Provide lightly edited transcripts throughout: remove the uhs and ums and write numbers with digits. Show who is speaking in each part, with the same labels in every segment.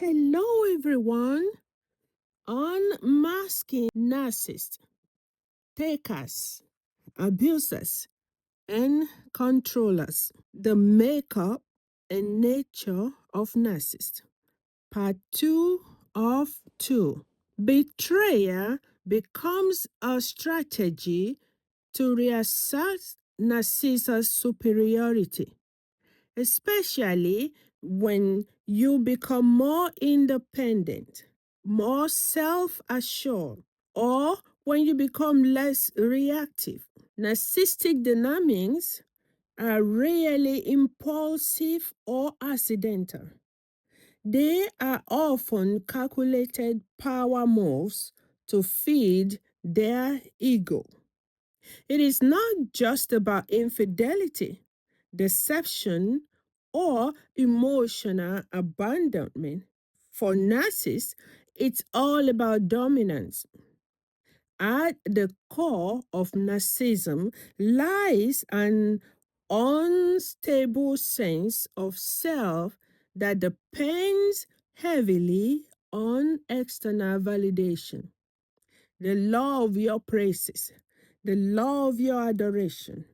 Speaker 1: Hello, everyone. Unmasking narcissists, takers, abusers, and controllers. The makeup and nature of narcissists. Part 2 of 2. Betrayal becomes a strategy to reassert Narcissus' superiority, especially when you become more independent, more self assured, or when you become less reactive. Narcissistic dynamics are rarely impulsive or accidental. They are often calculated power moves to feed their ego. It is not just about infidelity, deception, or emotional abandonment. For narcissists, it's all about dominance. At the core of narcissism lies an unstable sense of self that depends heavily on external validation. The law of your praises, the law of your adoration,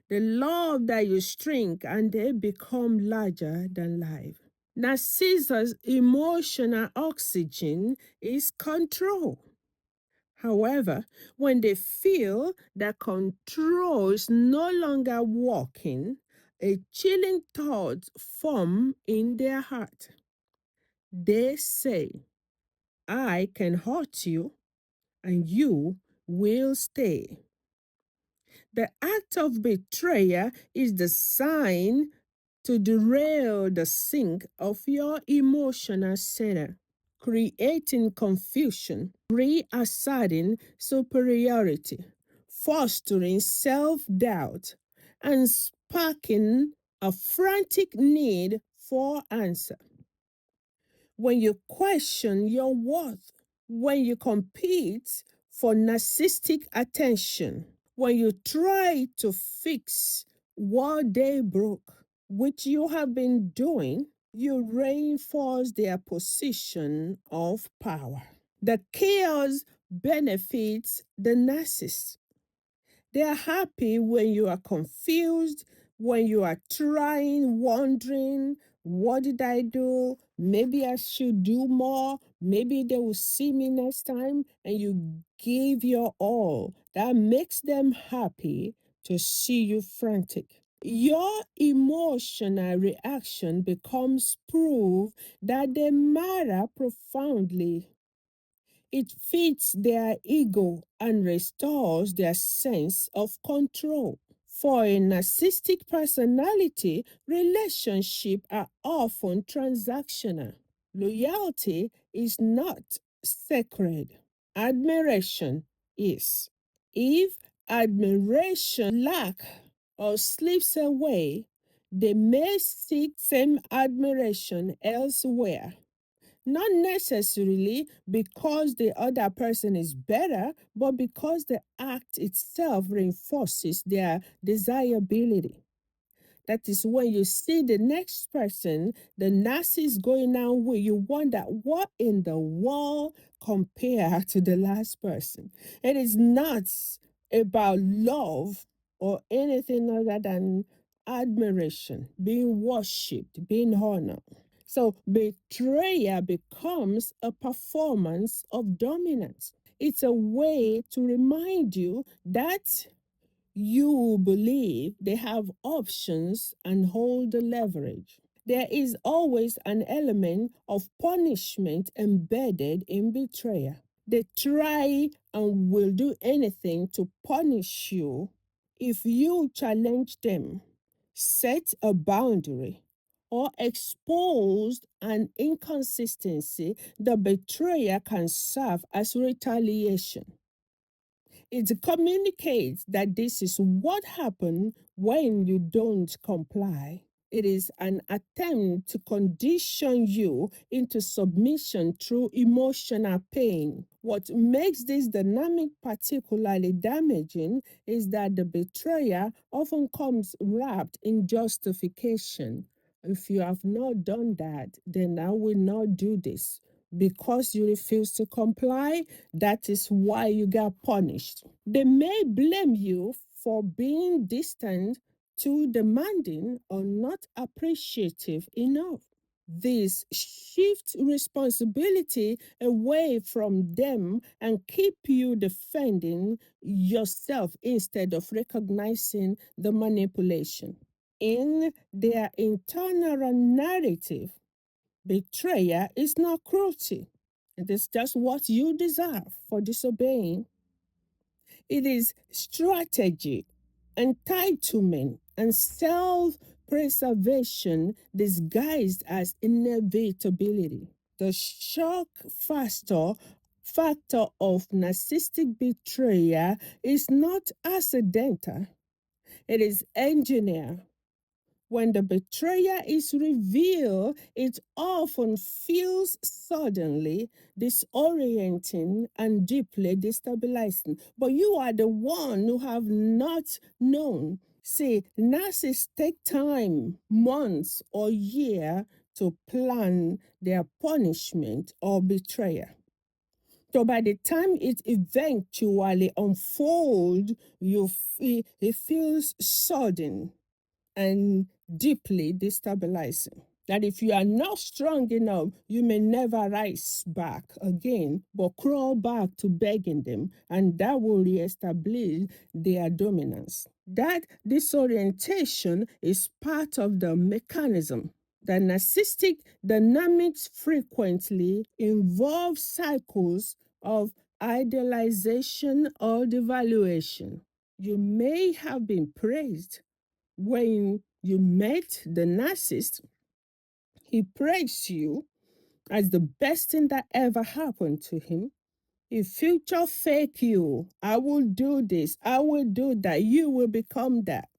Speaker 1: the love that you shrink and they become larger than life. Narcissus' emotional oxygen is control. However, when they feel that control is no longer working, a chilling thought forms in their heart. They say, I can hurt you and you will stay. The act of betrayal is designed to derail the sync of your emotional center, creating confusion, reasserting superiority, fostering self doubt, and sparking a frantic need for answer. When you question your worth, when you compete for narcissistic attention, when you try to fix what they broke, which you have been doing, you reinforce their position of power. The chaos benefits the narcissist. They are happy when you are confused, when you are trying, wondering, what did I do? Maybe I should do more. Maybe they will see me next time. And you give your all. That makes them happy to see you frantic. Your emotional reaction becomes proof that they matter profoundly. It feeds their ego and restores their sense of control. For a narcissistic personality, relationships are often transactional. Loyalty is not sacred, admiration is. If admiration lacks or slips away, they may seek same admiration elsewhere, not necessarily because the other person is better, but because the act itself reinforces their desirability. That is when you see the next person, the narcissist going on with, you wonder what in the world compared to the last person. It is not about love or anything other than admiration, being worshipped, being honored. So betrayal becomes a performance of dominance. It's a way to remind you that you believe they have options and hold the leverage. There is always an element of punishment embedded in betrayal. They try and will do anything to punish you if you challenge them, set a boundary, or expose an inconsistency. The betrayer can serve as retaliation. It communicates that this is what happens when you don't comply. It is an attempt to condition you into submission through emotional pain. What makes this dynamic particularly damaging is that the betrayer often comes wrapped in justification. If you have not done that, then I will not do this. Because you refuse to comply, that is why you got punished. They may blame you for being distant, too demanding, or not appreciative enough. This shift responsibility away from them and keep you defending yourself instead of recognizing the manipulation. In their internal narrative, betrayal is not cruelty. It is just what you deserve for disobeying. It is strategy, entitlement, and self preservation disguised as inevitability. The shock factor of narcissistic betrayal is not accidental, it is engineered. When the betrayer is revealed, it often feels suddenly disorienting and deeply destabilizing. But you are the one who have not known. See, narcissists take time, months or year to plan their punishment or betrayal. So by the time it eventually unfolds, it feels sudden and deeply destabilizing. That if you are not strong enough, you may never rise back again, but crawl back to begging them, and that will reestablish their dominance. That disorientation is part of the mechanism. The narcissistic dynamics frequently involve cycles of idealization or devaluation. You may have been praised when you met the narcissist, he praised you as the best thing that ever happened to him. He future fake you. I will do this. I will do that. You will become that.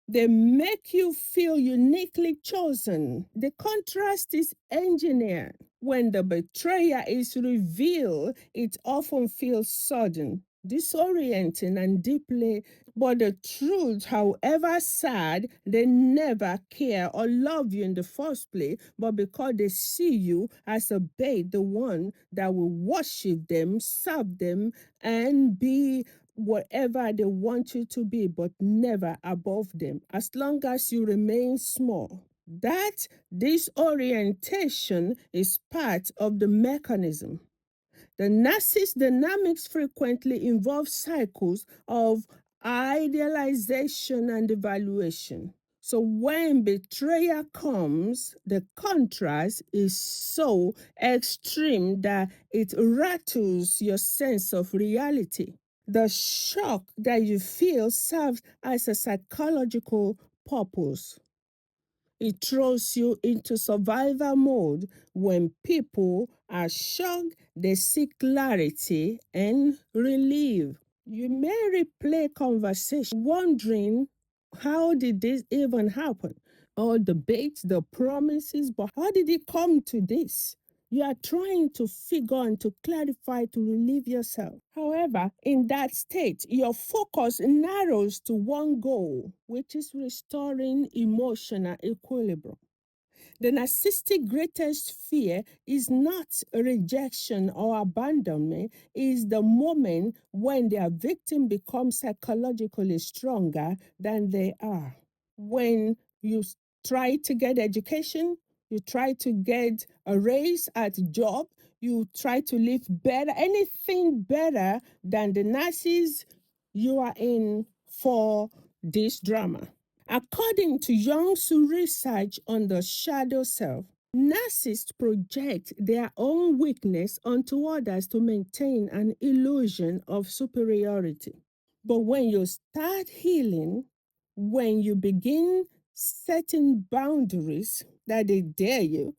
Speaker 1: They make you feel uniquely chosen. The contrast is engineered. When the betrayer is revealed, it often feels sudden, disorienting, and deeply. But the truth, however sad, they never care or love you in the first place, but because they see you as a bait, the one that will worship them, serve them, and be whatever they want you to be, but never above them, as long as you remain small. That disorientation is part of the mechanism. The narcissist dynamics frequently involve cycles of idealization and evaluation. So when betrayal comes, the contrast is so extreme that it rattles your sense of reality. The shock that you feel serves as a psychological purpose. It throws you into survival mode. When people are shocked, they seek clarity and relief. You may replay conversation wondering, how did this even happen? All the baits, the promises, but how did it come to this? You are trying to figure and to clarify to relieve yourself. However, in that state, your focus narrows to one goal, which is restoring emotional equilibrium. The narcissistic greatest fear is not rejection or abandonment, is the moment when their victim becomes psychologically stronger than they are. When you try to get education, you try to get a raise at job, you try to live better, anything better than the Nazis, you are in for this drama. According to Jung's research on the shadow self, narcissists project their own weakness onto others to maintain an illusion of superiority. But when you start healing, when you begin setting boundaries that they dare you,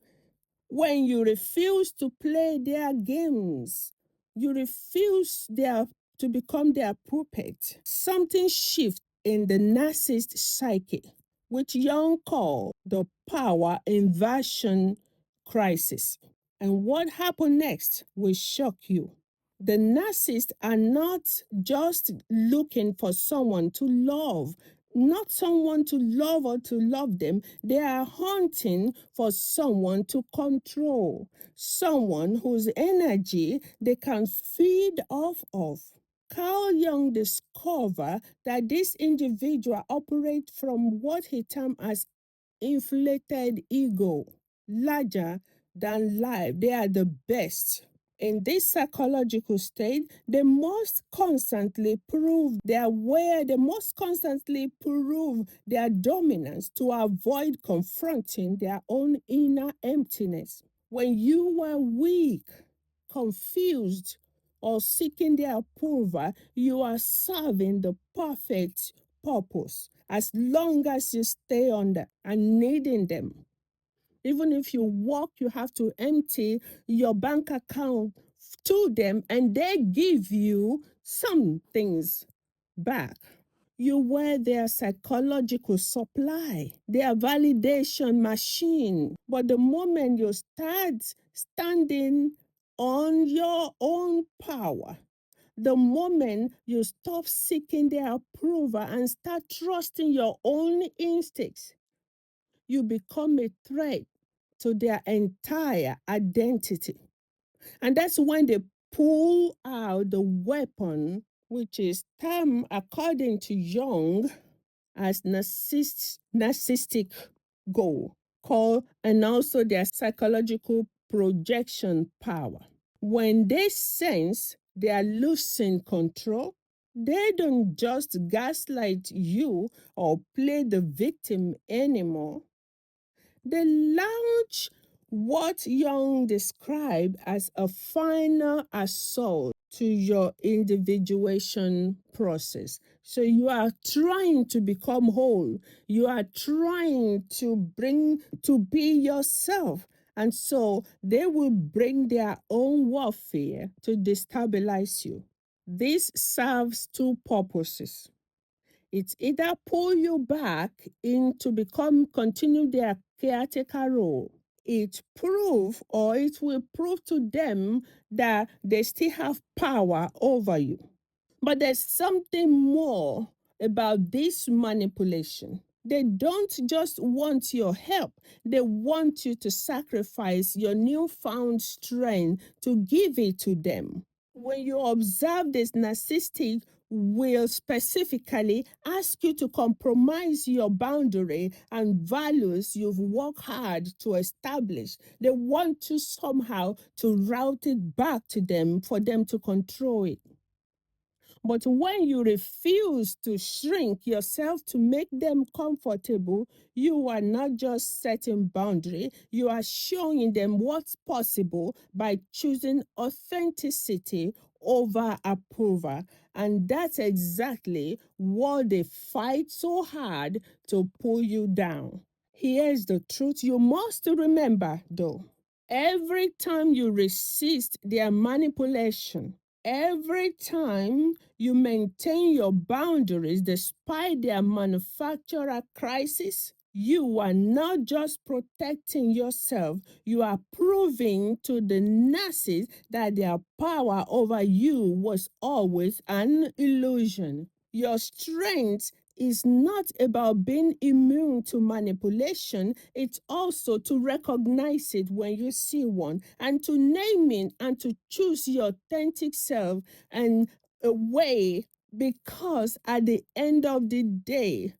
Speaker 1: when you refuse to play their games, you refuse to become their puppet, something shifts in the narcissist psyche, which Jung called the power inversion crisis. And what happened next will shock you. The narcissists are not just looking for someone to love. not someone to love or to love them. They are hunting for someone to control, someone whose energy they can feed off of. Carl Jung discovered that this individual operates from what he termed as inflated ego, larger than life. They are the best. In this psychological state, they must constantly prove their way, they must constantly prove their dominance to avoid confronting their own inner emptiness. When you were weak, confused, or seeking their approval, you are serving the perfect purpose as long as you stay under and needing them. Even if you walk, you have to empty your bank account to them and they give you some things back. You were their psychological supply, their validation machine. But the moment you start standing on your own power, the moment you stop seeking their approval and start trusting your own instincts, you become a threat to their entire identity. And that's when they pull out the weapon, which is termed, according to Jung, as narcissistic goal, called, and also their psychological projection power. When they sense they are losing control, they don't just gaslight you or play the victim anymore. They launch what Jung described as a final assault to your individuation process. So you are trying to become whole. You are trying to be yourself. And so they will bring their own warfare to destabilize you. This serves two purposes. It's either pull you back into continue their caretaker role. It will prove to them that they still have power over you. But there's something more about this manipulation. They don't just want your help, they want you to sacrifice your newfound strength to give it to them. When you observe this, narcissistic will specifically ask you to compromise your boundary and values you've worked hard to establish. They want to somehow to route it back to them for them to control it. But when you refuse to shrink yourself to make them comfortable, you are not just setting boundary, you are showing them what's possible by choosing authenticity over approval. And that's exactly what they fight so hard to pull you down. Here's the truth you must remember though. Every time you resist their manipulation, every time you maintain your boundaries despite their manufacturer crisis, you are not just protecting yourself, you are proving to the narcissist that their power over you was always an illusion. Your strength is not about being immune to manipulation, it's also to recognize it when you see one and to name it and to choose your authentic self and a way, because at the end of the day,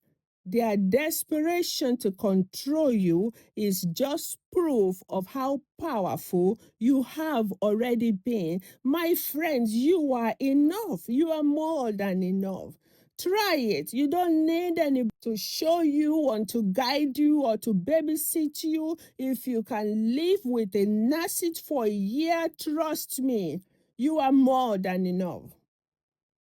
Speaker 1: their desperation to control you is just proof of how powerful you have already been. My friends, you are enough. You are more than enough. Try it. You don't need anybody to show you or to guide you or to babysit you. If you can live with a narcissist for a year, trust me, you are more than enough.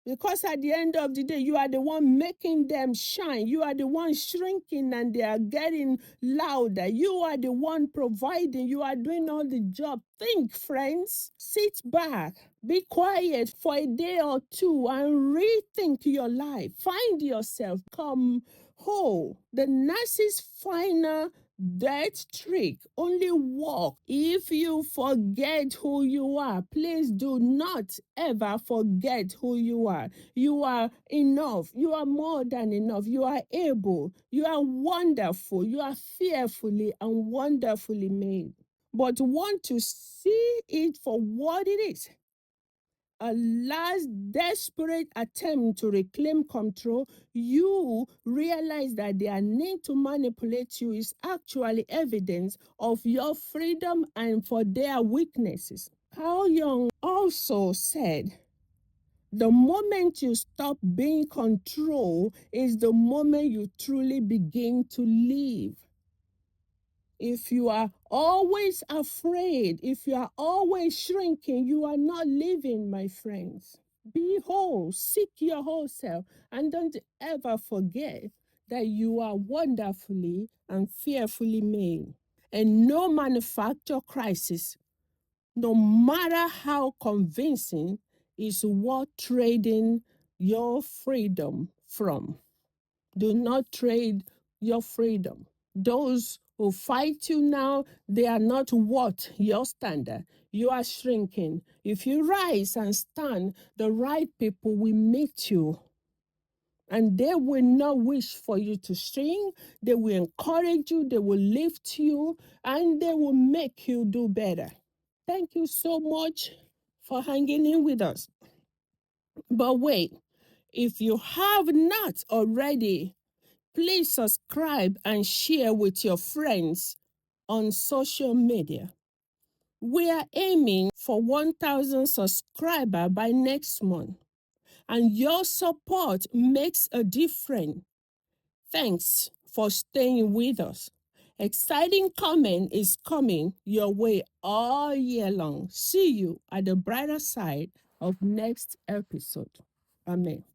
Speaker 1: Because at the end of the day, you are the one making them shine. You are the one shrinking and they are getting louder. You are the one providing. You are doing all the job. Think, friends. Sit back. Be quiet for a day or two and rethink your life. Find yourself. Come whole. The narcissist's final That trick only works if you forget who you are. Please do not ever forget who you are. You are enough. You are more than enough. You are able. You are wonderful. You are fearfully and wonderfully made. But want to see it for what it is, a last desperate attempt to reclaim control, you realize that their need to manipulate you is actually evidence of your freedom and for their weaknesses. Carl Jung also said, the moment you stop being controlled is the moment you truly begin to live. If you are always afraid, if you are always shrinking, you are not living, my friends. Be whole, seek your whole self, and don't ever forget that you are wonderfully and fearfully made. And no manufacture crisis, no matter how convincing, is worth trading your freedom from. Do not trade your freedom. Those who fight you now, they are not worth your standard. You are shrinking. If you rise and stand, the right people will meet you. And they will not wish for you to shrink. They will encourage you. They will lift you. And they will make you do better. Thank you so much for hanging in with us. But wait, if you have not already, please subscribe and share with your friends on social media. We are aiming for 1,000 subscribers by next month, and your support makes a difference. Thanks for staying with us. Exciting comment is coming your way all year long. See you at the brighter side of next episode. Amen.